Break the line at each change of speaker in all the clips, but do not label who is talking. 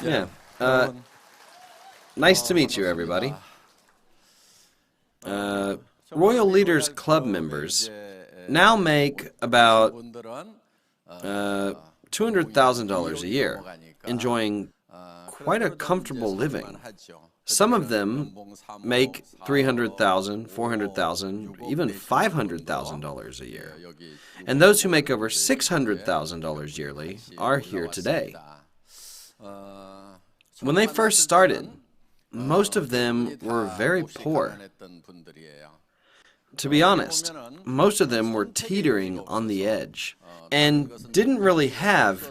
Yeah. Nice to meet you, everybody. Royal Leaders Club members now make about $200,000 a year, enjoying quite a comfortable living. Some of them make $300,000, $400,000, even $500,000 a year. And those who make over $600,000 yearly are here today. When they first started, most of them were very poor. To be honest, most of them were teetering on the edge and didn't really have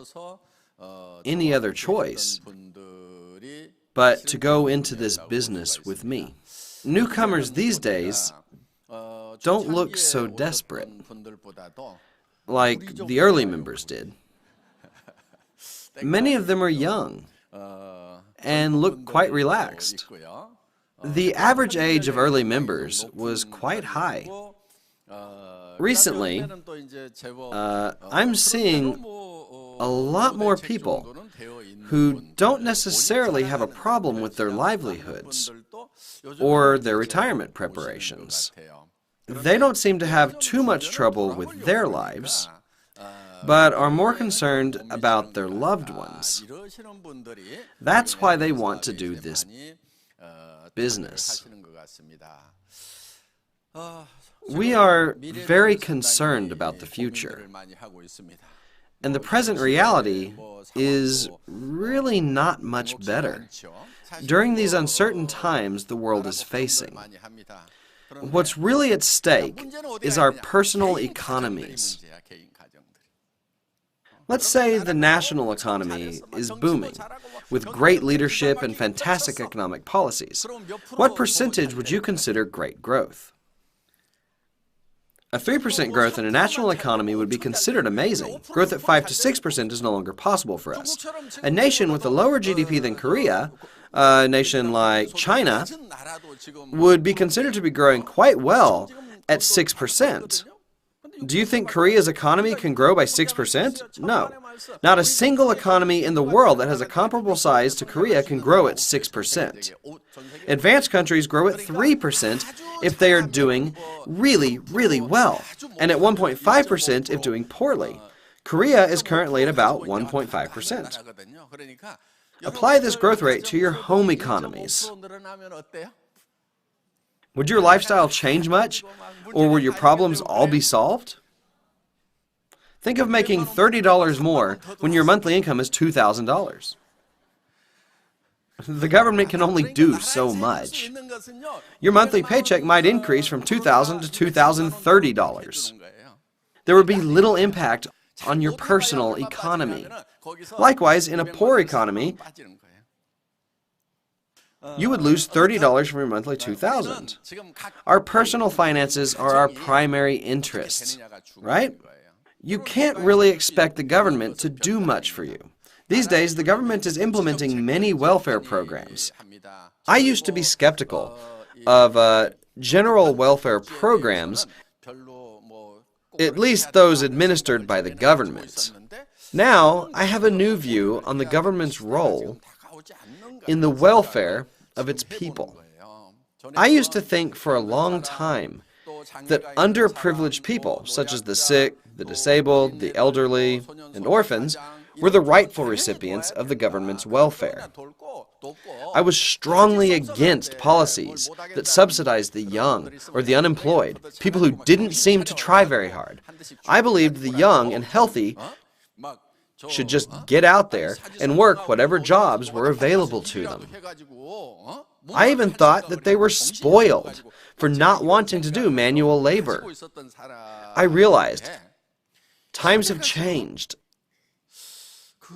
any other choice but to go into this business with me. Newcomers these days don't look so desperate like the early members did. Many of them are young and look quite relaxed. The average age of early members was quite high. Recently, I'm seeing a lot more people who don't necessarily have a problem with their livelihoods or their retirement preparations. They don't seem to have too much trouble with their lives, but are more concerned about their loved ones. That's why they want to do this business. We are very concerned about the future, and the present reality is really not much better. During these uncertain times the world is facing, what's really at stake is our personal economies. Let's say the national economy is booming, with great leadership and fantastic economic policies. What percentage would you consider great growth? A 3% growth in a national economy would be considered amazing. Growth at 5 to 6% is no longer possible for us. A nation with a lower GDP than Korea, a nation like China, would be considered to be growing quite well at 6%. Do you think Korea's economy can grow by 6%? No. Not a single economy in the world that has a comparable size to Korea can grow at 6%. Advanced countries grow at 3% if they are doing really, really well, and at 1.5% if doing poorly. Korea is currently at about 1.5%. Apply this growth rate to your home economies. Would your lifestyle change much, or would your problems all be solved? Think of making $30 more when your monthly income is $2,000. The government can only do so much. Your monthly paycheck might increase from $2,000 to $2,030. There would be little impact on your personal economy. Likewise, in a poor economy, you would lose $30 from your monthly $2,000. Our personal finances are our primary interests, right? You can't really expect the government to do much for you. These days, the government is implementing many welfare programs. I used to be skeptical of general welfare programs, at least those administered by the government. Now, I have a new view on the government's role in the welfare of its people. I used to think for a long time that underprivileged people, such as the sick, the disabled, the elderly, and orphans, were the rightful recipients of the government's welfare. I was strongly against policies that subsidized the young or the unemployed, people who didn't seem to try very hard. I believed the young and healthy should just get out there and work whatever jobs were available to them. I even thought that they were spoiled for not wanting to do manual labor. I realized times have changed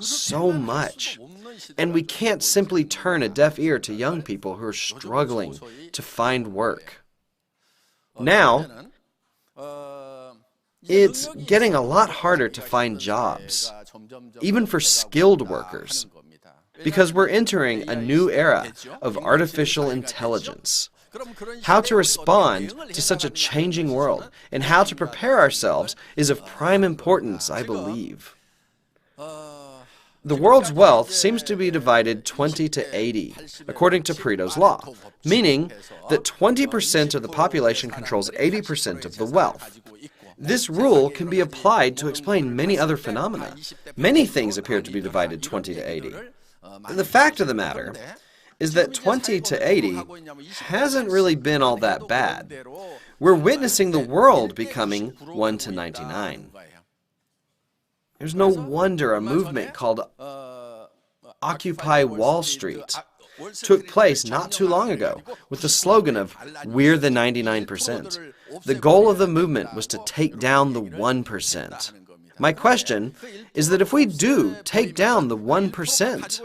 so much, and we can't simply turn a deaf ear to young people who are struggling to find work. Now, it's getting a lot harder to find jobs, even for skilled workers, because we're entering a new era of artificial intelligence. How to respond to such a changing world and how to prepare ourselves is of prime importance, I believe. The world's wealth seems to be divided 20 to 80, according to Pareto's law, meaning that 20% of the population controls 80% of the wealth. This rule can be applied to explain many other phenomena. Many things appear to be divided 20 to 80. The fact of the matter is that 20 to 80 hasn't really been all that bad. We're witnessing the world becoming 1 to 99. There's no wonder a movement called Occupy Wall Street took place not too long ago with the slogan of "We're the 99%. The goal of the movement was to take down the 1%. My question is that if we do take down the 1%,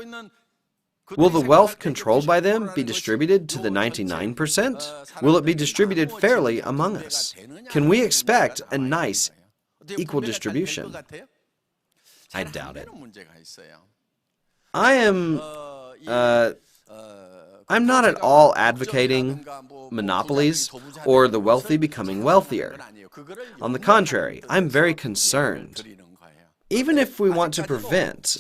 will the wealth controlled by them be distributed to the 99%? Will it be distributed fairly among us? Can we expect a nice, equal distribution? I doubt it. I'm not at all advocating monopolies or the wealthy becoming wealthier. On the contrary, I'm very concerned. Even if we want to prevent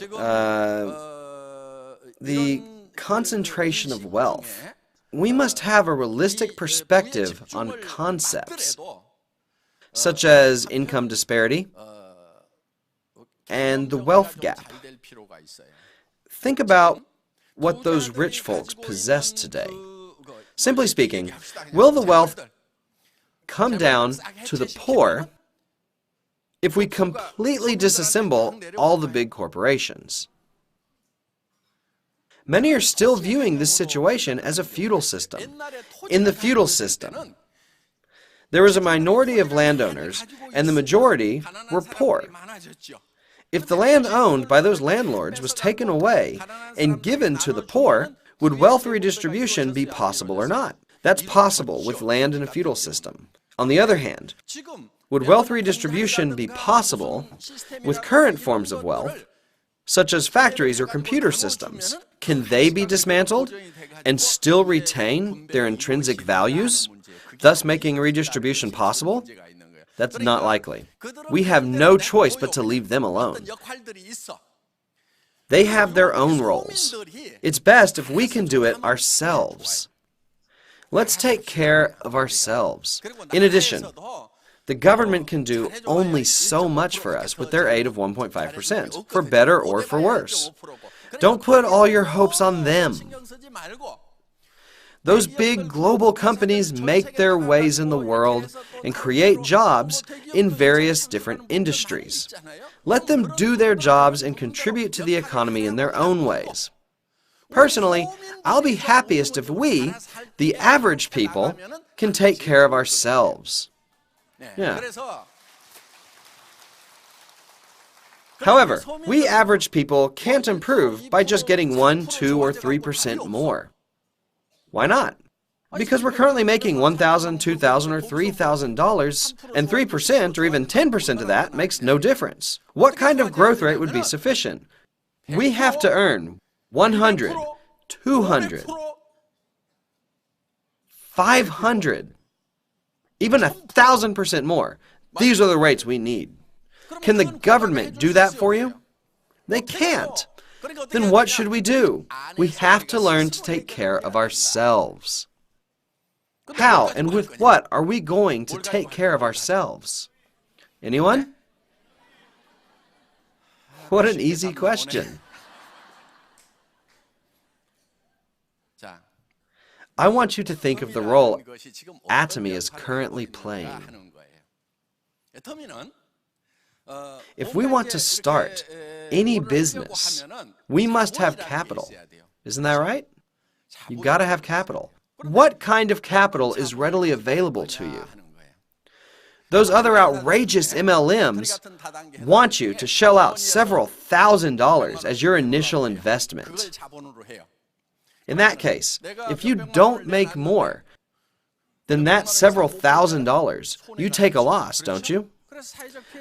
the concentration of wealth, we must have a realistic perspective on concepts such as income disparity and the wealth gap. Think about what those rich folks possess today. Simply speaking, will the wealth come down to the poor if we completely disassemble all the big corporations? Many are still viewing this situation as a feudal system. In the feudal system, there was a minority of landowners, and the majority were poor. If the land owned by those landlords was taken away and given to the poor, would wealth redistribution be possible or not? That's possible with land in a feudal system. On the other hand, would wealth redistribution be possible with current forms of wealth, such as factories or computer systems? Can they be dismantled and still retain their intrinsic values, thus making redistribution possible? That's not likely. We have no choice but to leave them alone. They have their own roles. It's best if we can do it ourselves. Let's take care of ourselves. In addition, the government can do only so much for us with their aid of 1.5%, for better or for worse. Don't put all your hopes on them. Those big global companies make their ways in the world and create jobs in various different industries. Let them do their jobs and contribute to the economy in their own ways. Personally, I'll be happiest if we, the average people, can take care of ourselves. Yeah. However, we average people can't improve by just getting 1, 2, or 3% more. Why not? Because we're currently making $1,000, $2,000, or $3,000, and 3% or even 10% of that makes no difference. What kind of growth rate would be sufficient? We have to earn 100, 200, 500, even 1,000% more. These are the rates we need. Can the government do that for you? They can't. Then what should we do? We have to learn to take care of ourselves. How and with what are we going to take care of ourselves? Anyone? What an easy question. I want you to think of the role Atomy is currently playing. If we want to start any business, we must have capital. Isn't that right? You've got to have capital. What kind of capital is readily available to you? Those other outrageous MLMs want you to shell out several $1,000s as your initial investment. In that case, if you don't make more than that several $1,000s, you take a loss, don't you?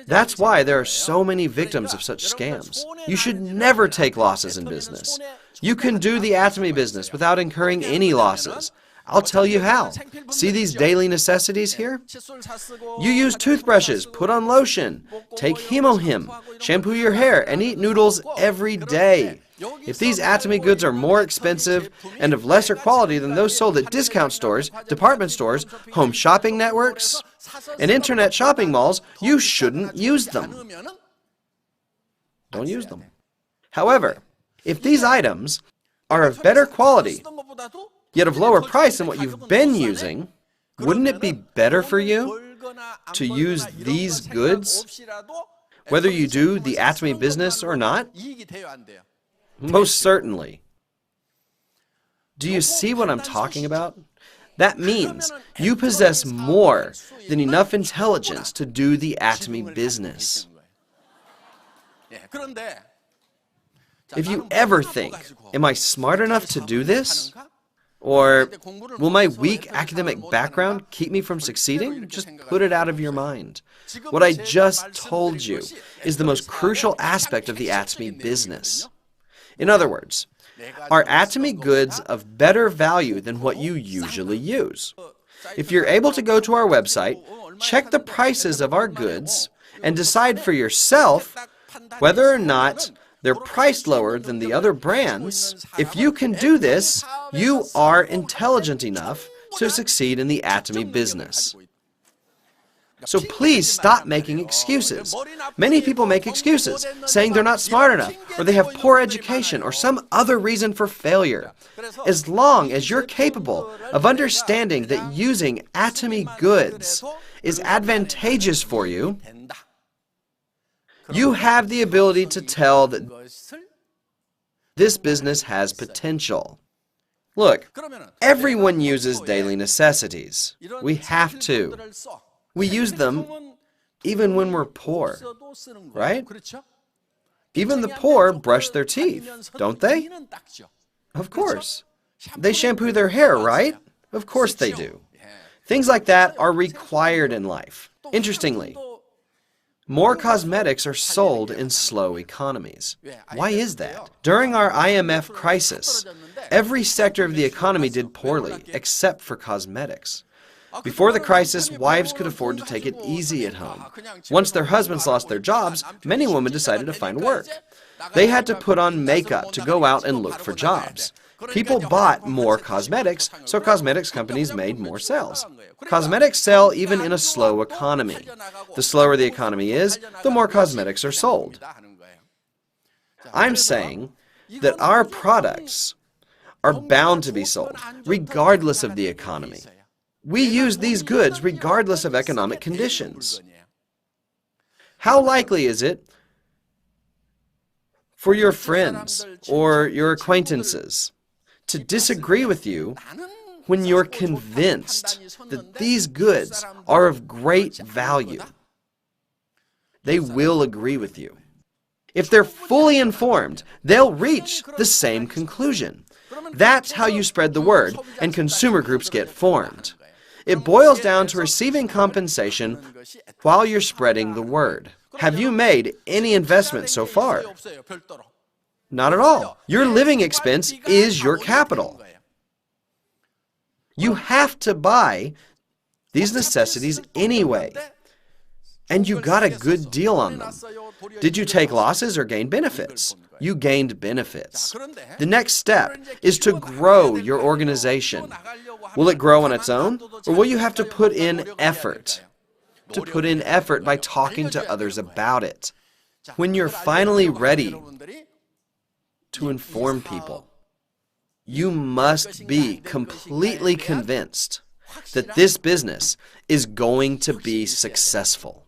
That's why there are so many victims of such scams. You should never take losses in business. You can do the Atomy business without incurring any losses. I'll tell you how. See these daily necessities here? You use toothbrushes, put on lotion, take Hemohim, shampoo your hair, and eat noodles every day. If these Atomy goods are more expensive and of lesser quality than those sold at discount stores, department stores, home shopping networks, and internet shopping malls, you shouldn't use them. Don't use them. However, if these items are of better quality, yet of lower price than what you've been using, wouldn't it be better for you to use these goods, whether you do the Atomy business or not? Most certainly. Do you see what I'm talking about? That means you possess more than enough intelligence to do the Atomy business. If you ever think, am I smart enough to do this? Or will my weak academic background keep me from succeeding? Just put it out of your mind. What I just told you is the most crucial aspect of the Atomy business. In other words, are Atomy goods of better value than what you usually use? If you're able to go to our website, check the prices of our goods, and decide for yourself whether or not they're priced lower than the other brands, if you can do this, you are intelligent enough to succeed in the Atomy business. So please stop making excuses. Many people make excuses, saying they're not smart enough, or they have poor education, or some other reason for failure. As long as you're capable of understanding that using Atomy goods is advantageous for you, you have the ability to tell that this business has potential. Look, everyone uses daily necessities. We have to. We use them even when we're poor, right? Even the poor brush their teeth, don't they? Of course. They shampoo their hair, right? Of course they do. Things like that are required in life. Interestingly, more cosmetics are sold in slow economies. Why is that? During our IMF crisis, every sector of the economy did poorly, except for cosmetics. Before the crisis, wives could afford to take it easy at home. Once their husbands lost their jobs, many women decided to find work. They had to put on makeup to go out and look for jobs. People bought more cosmetics, so cosmetics companies made more sales. Cosmetics sell even in a slow economy. The slower the economy is, the more cosmetics are sold. I'm saying that our products are bound to be sold, regardless of the economy. We use these goods regardless of economic conditions. How likely is it for your friends or your acquaintances to disagree with you when you're convinced that these goods are of great value? They will agree with you. If they're fully informed, they'll reach the same conclusion. That's how you spread the word, and consumer groups get formed. It boils down to receiving compensation while you're spreading the word. Have you made any investment so far? Not at all. Your living expense is your capital. You have to buy these necessities anyway, and you got a good deal on them. Did you take losses or gain benefits? You gained benefits. The next step is to grow your organization. Will it grow on its own, or will you have to put in effort? To put in effort by talking to others about it. When you're finally ready to inform people, you must be completely convinced that this business is going to be successful.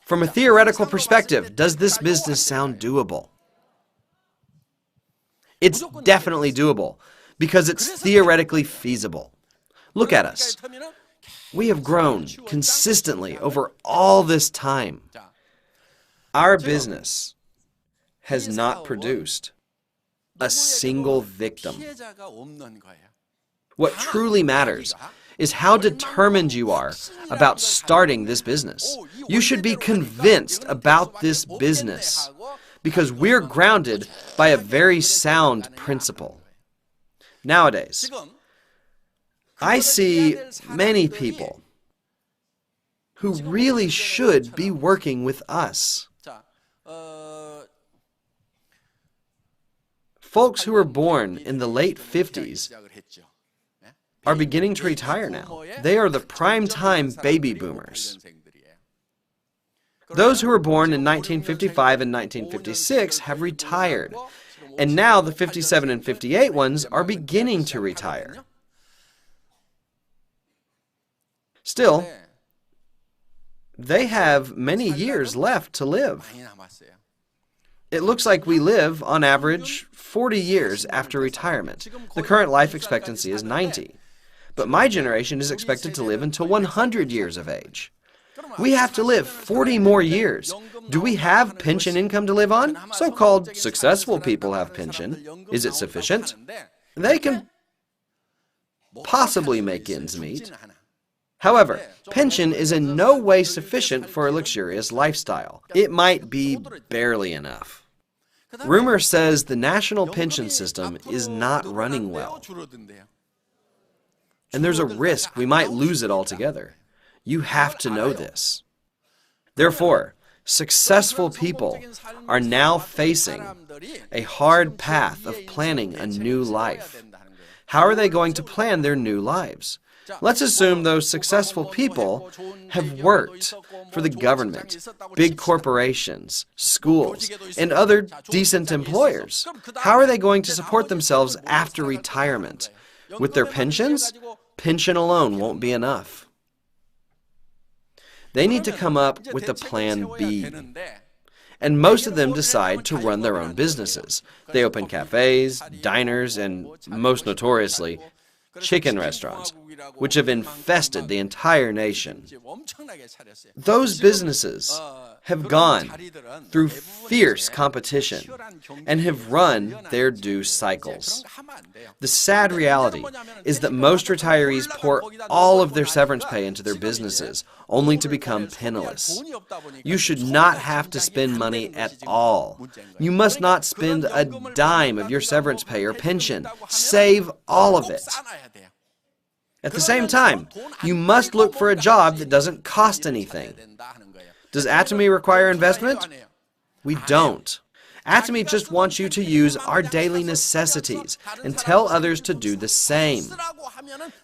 From a theoretical perspective, does this business sound doable? It's definitely doable because it's theoretically feasible. Look at us. We have grown consistently over all this time. Our business has not produced a single victim. What truly matters is how determined you are about starting this business. You should be convinced about this business because we're grounded by a very sound principle. Nowadays, I see many people who really should be working with us. Folks who were born in the late 50s are beginning to retire now. They are the prime-time baby boomers. Those who were born in 1955 and 1956 have retired, and now the 57 and 58 ones are beginning to retire. Still, they have many years left to live. It looks like we live, on average, 40 years after retirement. The current life expectancy is 90. But my generation is expected to live until 100 years of age. We have to live 40 more years. Do we have pension income to live on? So-called successful people have pension. Is it sufficient? They can possibly make ends meet. However, pension is in no way sufficient for a luxurious lifestyle. It might be barely enough. Rumor says the national pension system is not running well. And there's a risk we might lose it altogether. You have to know this. Therefore, successful people are now facing a hard path of planning a new life. How are they going to plan their new lives? Let's assume those successful people have worked for the government, big corporations, schools, and other decent employers. How are they going to support themselves after retirement? With their pensions? Pension alone won't be enough. They need to come up with a plan B. And most of them decide to run their own businesses. They open cafes, diners, and most notoriously, chicken restaurants, which have infested the entire nation. Those businesses have gone through fierce competition and have run their due cycles. The sad reality is that most retirees pour all of their severance pay into their businesses, only to become penniless. You should not have to spend money at all. You must not spend a dime of your severance pay or pension. Save all of it. At the same time, you must look for a job that doesn't cost anything. Does Atomy require investment? We don't. Atomy just wants you to use our daily necessities and tell others to do the same.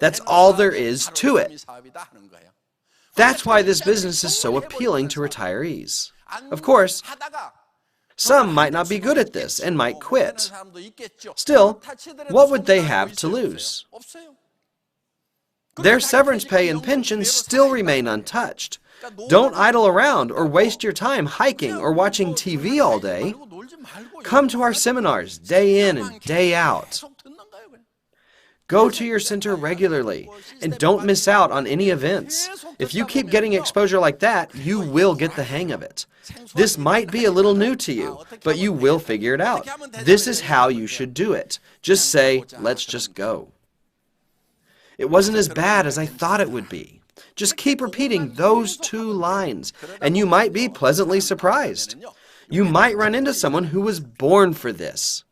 That's all there is to it. That's why this business is so appealing to retirees. Of course, some might not be good at this and might quit. Still, what would they have to lose? Their severance pay and pensions still remain untouched. Don't idle around or waste your time hiking or watching TV all day. Come to our seminars day in and day out. Go to your center regularly and don't miss out on any events. If you keep getting exposure like that, you will get the hang of it. This might be a little new to you, but you will figure it out. This is how you should do it. Just say, let's just go. It wasn't as bad as I thought it would be. Just keep repeating those two lines, and you might be pleasantly surprised. You might run into someone who was born for this.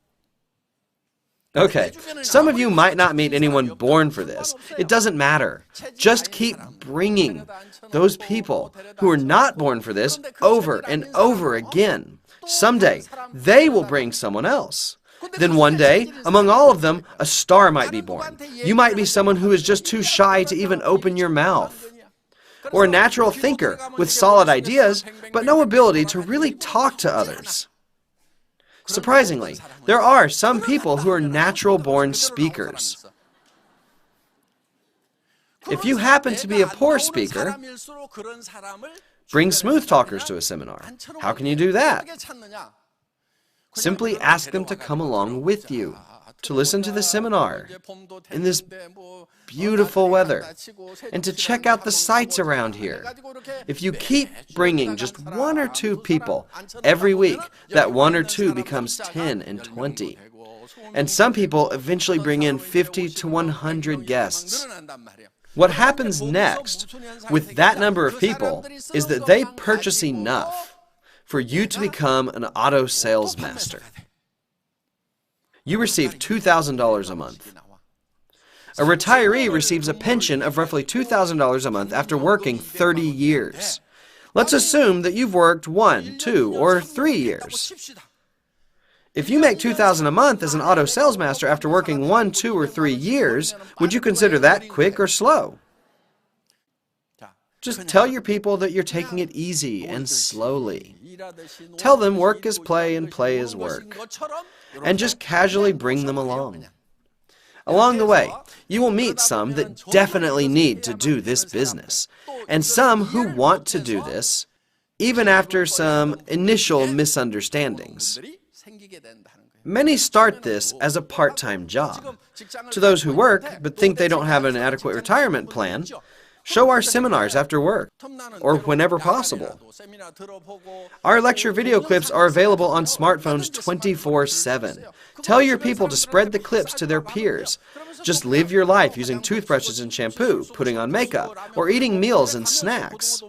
Okay, some of you might not meet anyone born for this. It doesn't matter. Just keep bringing those people who are not born for this over and over again. Someday, they will bring someone else. Then one day, among all of them, a star might be born. You might be someone who is just too shy to even open your mouth. Or a natural thinker with solid ideas, but no ability to really talk to others. Surprisingly, there are some people who are natural-born speakers. If you happen to be a poor speaker, bring smooth talkers to a seminar. How can you do that? Simply ask them to come along with you, to listen to the seminar in this beautiful weather, and to check out the sights around here. If you keep bringing just one or two people every week, that one or two becomes 10 and 20. And some people eventually bring in 50 to 100 guests. What happens next with that number of people is that they purchase enough for you to become an auto sales master. You receive $2,000 a month. A retiree receives a pension of roughly $2,000 a month after working 30 years. Let's assume that you've worked 1, 2, or 3 years. If you make $2,000 a month as an auto salesmaster after working 1, 2, or 3 years, would you consider that quick or slow? Just tell your people that you're taking it easy and slowly. Tell them work is play and play is work. And just casually bring them along. Along the way, you will meet some that definitely need to do this business, and some who want to do this, even after some initial misunderstandings. Many start this as a part-time job. To those who work but think they don't have an adequate retirement plan, show our seminars after work, or whenever possible. Our lecture video clips are available on smartphones 24/7. Tell your people to spread the clips to their peers. Just live your life using toothbrushes and shampoo, putting on makeup, or eating meals and snacks.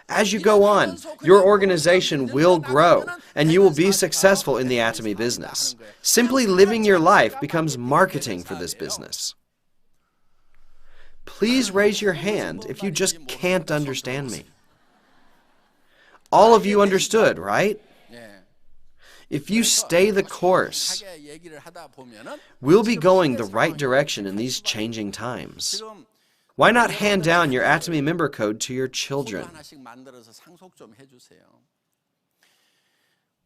As you go on, your organization will grow, and you will be successful in the Atomy business. Simply living your life becomes marketing for this business. Please raise your hand if you just can't understand me. All of you understood, right? If you stay the course, we'll be going the right direction in these changing times. Why not hand down your Atomy member code to your children?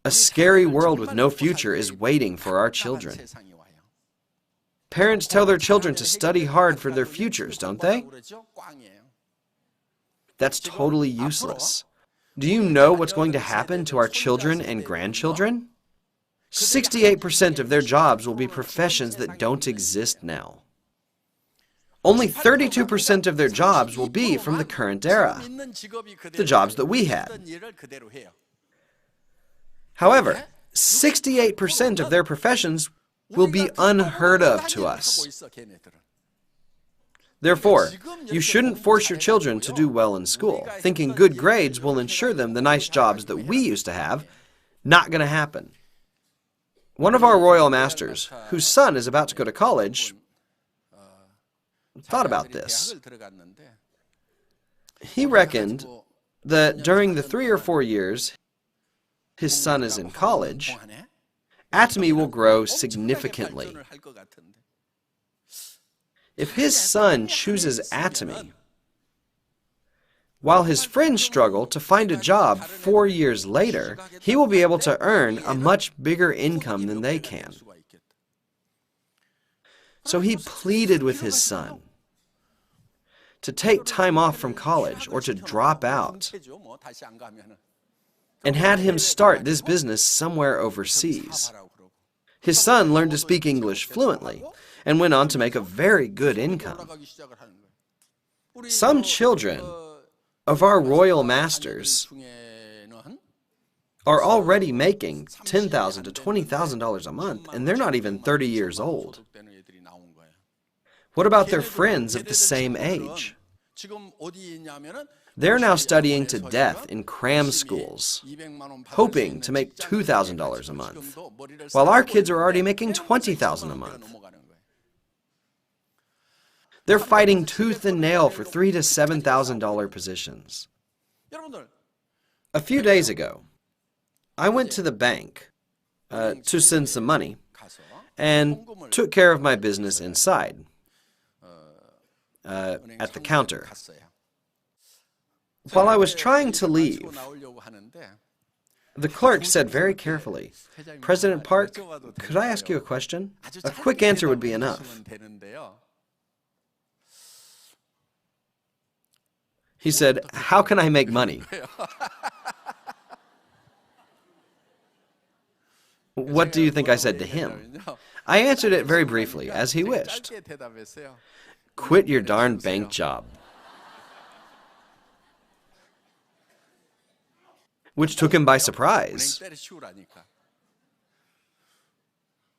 A scary world with no future is waiting for our children. Parents tell their children to study hard for their futures, don't they? That's totally useless. Do you know what's going to happen to our children and grandchildren? 68% of their jobs will be professions that don't exist now. Only 32% of their jobs will be from the current era, the jobs that we had. However, 68% of their professions will be unheard of to us. Therefore, you shouldn't force your children to do well in school, thinking good grades will ensure them the nice jobs that we used to have. Not going to happen. One of our royal masters, whose son is about to go to college, thought about this. He reckoned that during the 3 or 4 years his son is in college, Atomy will grow significantly. If his son chooses Atomy, while his friends struggle to find a job 4 years later, he will be able to earn a much bigger income than they can. So he pleaded with his son to take time off from college or to drop out, and had him start this business somewhere overseas. His son learned to speak English fluently and went on to make a very good income. Some children of our royal masters are already making $10,000 to $20,000 a month, and they're not even 30 years old. What about their friends of the same age? They're now studying to death in cram schools, hoping to make $2,000 a month, while our kids are already making $20,000 a month. They're fighting tooth and nail for $3,000 to $7,000 positions. A few days ago, I went to the bank to send some money and took care of my business inside at the counter. While I was trying to leave, the clerk said very carefully, "President Park, could I ask you a question? A quick answer would be enough." He said, "How can I make money?" What do you think I said to him? I answered it very briefly, as he wished. "Quit your darn bank job." Which took him by surprise.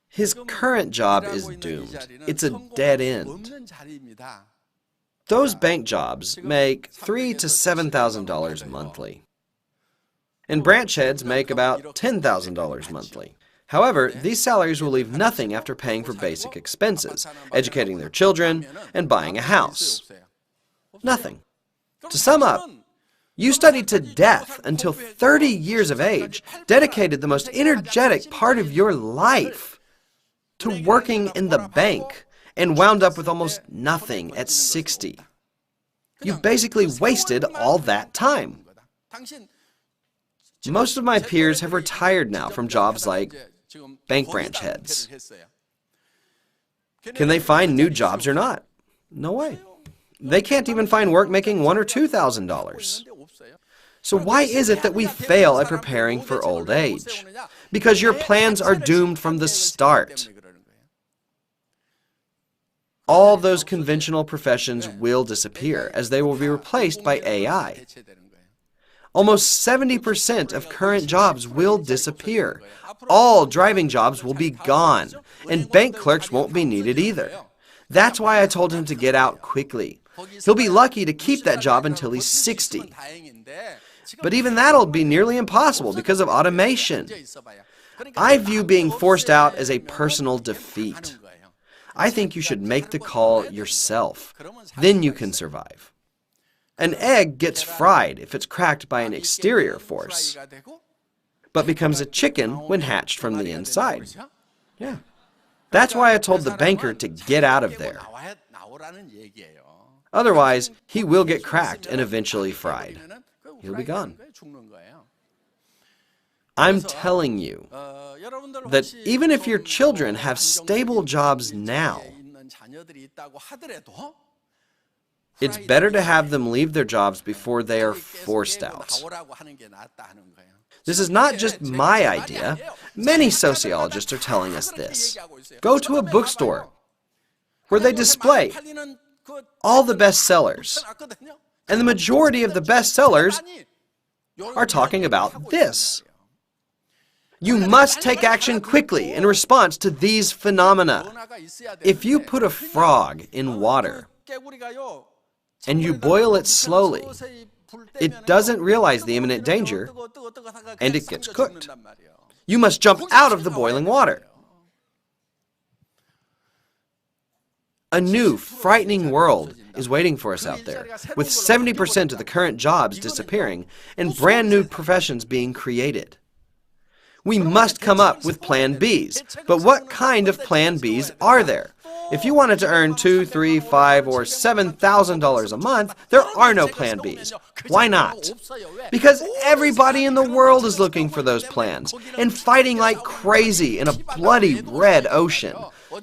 His current job is doomed. It's a dead end. Those bank jobs make $3,000 to $7,000 monthly. And branch heads make about $10,000 monthly. However, these salaries will leave nothing after paying for basic expenses, educating their children, and buying a house. Nothing. To sum up, you studied to death until 30 years of age, dedicated the most energetic part of your life to working in the bank, and wound up with almost nothing at 60. You basically wasted all that time. Most of my peers have retired now from jobs like bank branch heads. Can they find new jobs or not? No way. They can't even find work making $1,000 or $2,000. So why is it that we fail at preparing for old age? Because your plans are doomed from the start. All those conventional professions will disappear as they will be replaced by AI. Almost 70% of current jobs will disappear. All driving jobs will be gone, and bank clerks won't be needed either. That's why I told him to get out quickly. He'll be lucky to keep that job until he's 60. But even that'll be nearly impossible because of automation. I view being forced out as a personal defeat. I think you should make the call yourself. Then you can survive. An egg gets fried if it's cracked by an exterior force, but becomes a chicken when hatched from the inside. Yeah. That's why I told the banker to get out of there. Otherwise, he will get cracked and eventually fried. He'll be gone. I'm telling you that even if your children have stable jobs now, it's better to have them leave their jobs before they are forced out. This is not just my idea. Many sociologists are telling us this. Go to a bookstore where they display all the bestsellers, and the majority of the bestsellers are talking about this. You must take action quickly in response to these phenomena. If you put a frog in water and you boil it slowly, it doesn't realize the imminent danger and it gets cooked. You must jump out of the boiling water. A new, frightening world is waiting for us out there, with 70% of the current jobs disappearing and brand new professions being created. We must come up with Plan Bs. But what kind of Plan Bs are there? If you wanted to earn $2,000, $3,000, $5,000, or $7,000 a month, there are no Plan Bs. Why not? Because everybody in the world is looking for those plans and fighting like crazy in a bloody red ocean.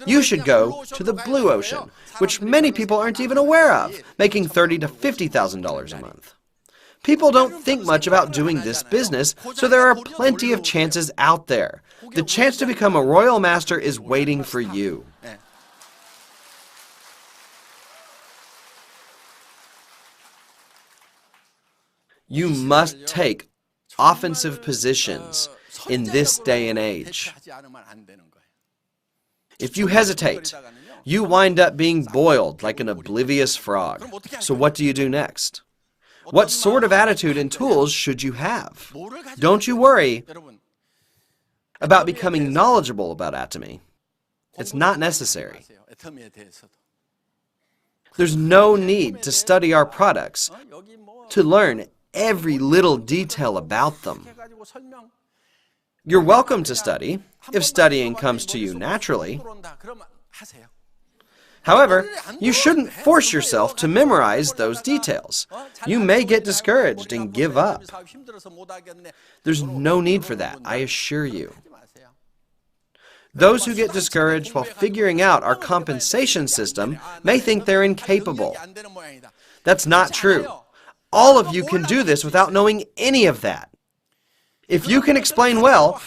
You should go to the blue ocean, which many people aren't even aware of, making $30,000 to $50,000 a month. People don't think much about doing this business, so there are plenty of chances out there. The chance to become a royal master is waiting for you. You must take offensive positions in this day and age. If you hesitate, you wind up being boiled like an oblivious frog. So what do you do next? What sort of attitude and tools should you have? Don't you worry about becoming knowledgeable about atomy. It's not necessary. There's no need to study our products to learn every little detail about them. You're welcome to study if studying comes to you naturally. However, you shouldn't force yourself to memorize those details. You may get discouraged and give up. There's no need for that, I assure you. Those who get discouraged while figuring out our compensation system may think they're incapable. That's not true. All of you can do this without knowing any of that. If you can explain well,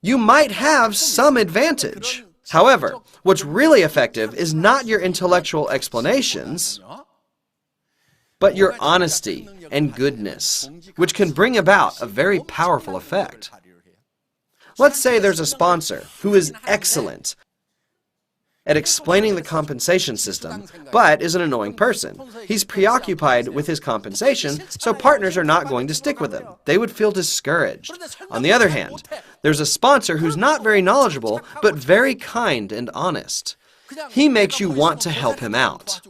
you might have some advantage. However, what's really effective is not your intellectual explanations, but your honesty and goodness, which can bring about a very powerful effect. Let's say there's a sponsor who is excellent at explaining the compensation system, but is an annoying person. He's preoccupied with his compensation, so partners are not going to stick with him. They would feel discouraged. On the other hand, there's a sponsor who's not very knowledgeable, but very kind and honest. He makes you want to help him out.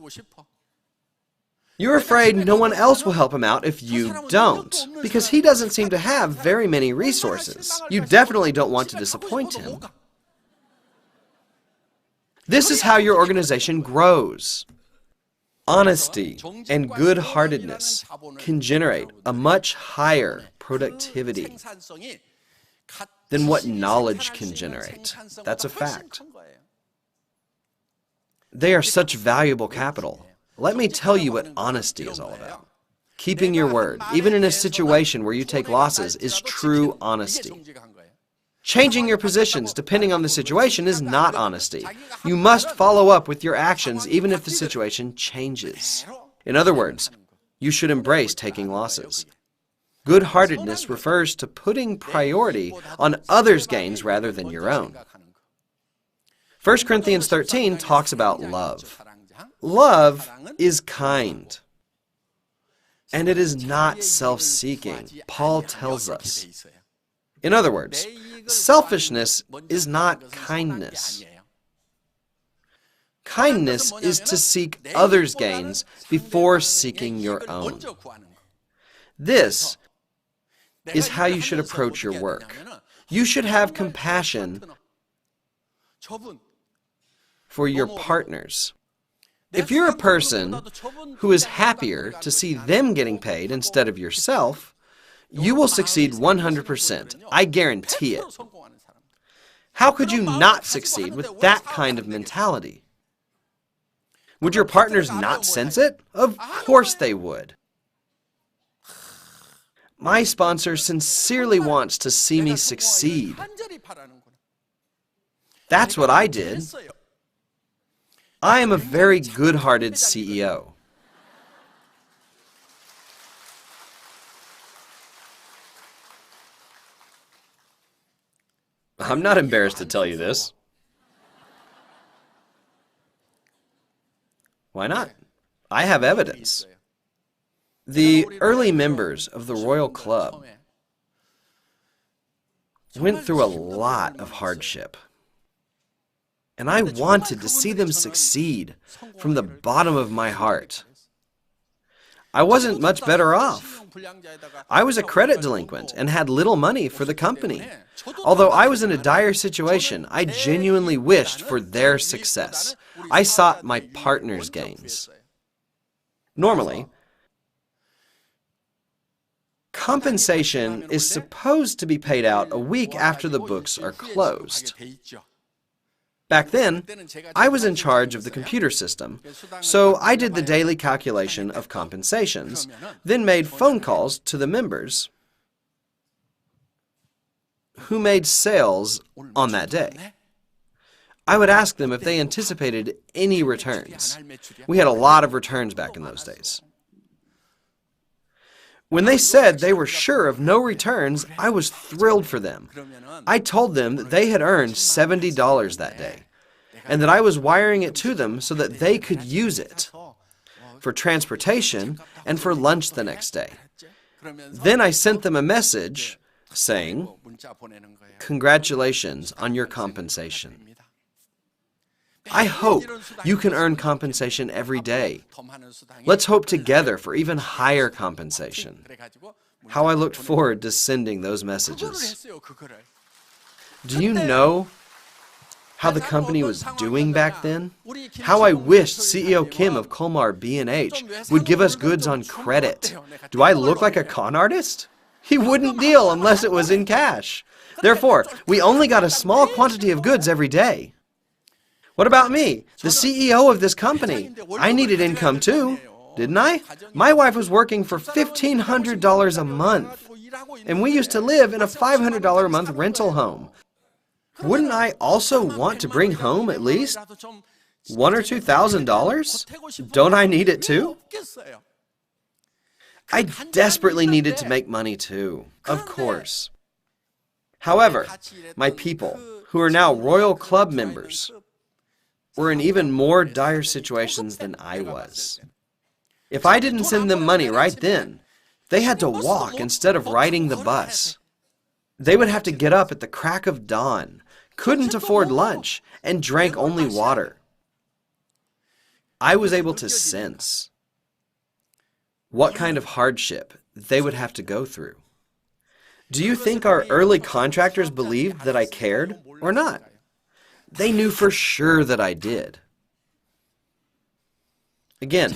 You're afraid no one else will help him out if you don't, because he doesn't seem to have very many resources. You definitely don't want to disappoint him. This is how your organization grows. Honesty and good-heartedness can generate a much higher productivity than what knowledge can generate. That's a fact. They are such valuable capital. Let me tell you what honesty is all about. Keeping your word, even in a situation where you take losses, is true honesty. Changing your positions depending on the situation is not honesty. You must follow up with your actions even if the situation changes. In other words, you should embrace taking losses. Good-heartedness refers to putting priority on others' gains rather than your own. 1 Corinthians 13 talks about love. Love is kind, and it is not self-seeking, Paul tells us. In other words, selfishness is not kindness. Kindness is to seek others' gains before seeking your own. This is how you should approach your work. You should have compassion for your partners. If you're a person who is happier to see them getting paid instead of yourself, you will succeed 100%. I guarantee it. How could you not succeed with that kind of mentality? Would your partners not sense it? Of course they would. My sponsor sincerely wants to see me succeed. That's what I did. I am a very good-hearted CEO. I'm not embarrassed to tell you this. Why not? I have evidence. The early members of the Royal Club went through a lot of hardship. And I wanted to see them succeed from the bottom of my heart. I wasn't much better off. I was a credit delinquent and had little money for the company. Although I was in a dire situation, I genuinely wished for their success. I sought my partner's gains. Normally, compensation is supposed to be paid out a week after the books are closed. Back then, I was in charge of the computer system, so I did the daily calculation of compensations, then made phone calls to the members who made sales on that day. I would ask them if they anticipated any returns. We had a lot of returns back in those days. When they said they were sure of no returns, I was thrilled for them. I told them that they had earned $70 that day, and that I was wiring it to them so that they could use it for transportation and for lunch the next day. Then I sent them a message saying, "Congratulations on your compensation." I hope you can earn compensation every day. Let's hope together for even higher compensation. How I looked forward to sending those messages. Do you know how the company was doing back then? How I wished CEO Kim of Colmar B&H would give us goods on credit. Do I look like a con artist? He wouldn't deal unless it was in cash. Therefore, we only got a small quantity of goods every day. What about me, the CEO of this company? I needed income too, didn't I? My wife was working for $1,500 a month, and we used to live in a $500 a month rental home. Wouldn't I also want to bring home at least $1,000 or $2,000? Don't I need it too? I desperately needed to make money too, of course. However, my people, who are now Royal Club members, were in even more dire situations than I was. If I didn't send them money right then, they had to walk instead of riding the bus. They would have to get up at the crack of dawn, couldn't afford lunch, and drank only water. I was able to sense what kind of hardship they would have to go through. Do you think our early contractors believed that I cared or not? They knew for sure that I did. Again,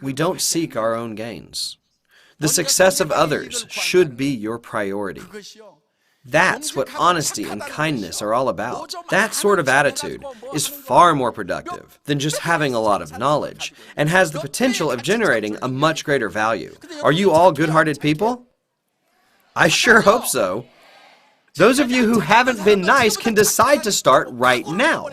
we don't seek our own gains. The success of others should be your priority. That's what honesty and kindness are all about. That sort of attitude is far more productive than just having a lot of knowledge and has the potential of generating a much greater value. Are you all good-hearted people? I sure hope so. Those of you who haven't been nice can decide to start right now.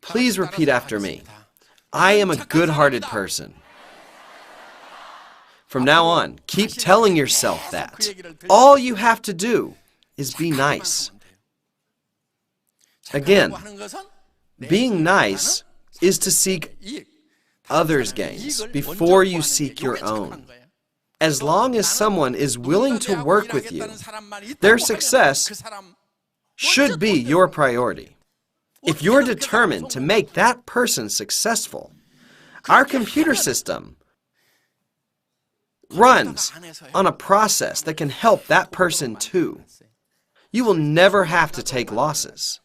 Please repeat after me. I am a good-hearted person. From now on, keep telling yourself that. All you have to do is be nice. Again, being nice is to seek others' gains before you seek your own. As long as someone is willing to work with you, their success should be your priority. If you're determined to make that person successful, our computer system runs on a process that can help that person too. You will never have to take losses.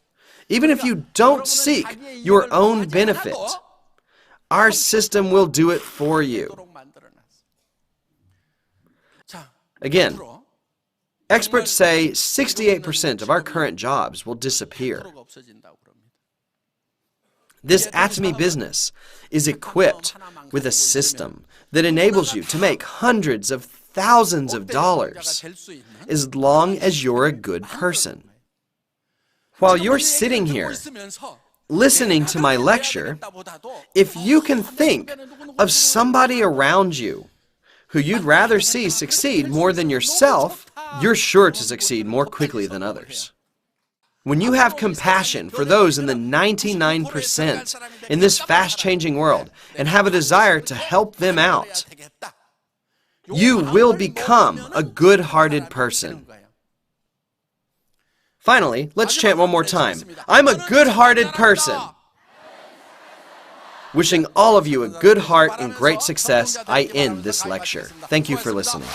Even if you don't seek your own benefit, our system will do it for you. Again, experts say 68% of our current jobs will disappear. This Atomy business is equipped with a system that enables you to make hundreds of thousands of dollars as long as you're a good person. While you're sitting here listening to my lecture, if you can think of somebody around you who you'd rather see succeed more than yourself, you're sure to succeed more quickly than others. When you have compassion for those in the 99% in this fast-changing world and have a desire to help them out, you will become a good-hearted person. Finally, let's chant one more time. I'm a good-hearted person. Wishing all of you a good heart and great success, I end this lecture. Thank you for listening.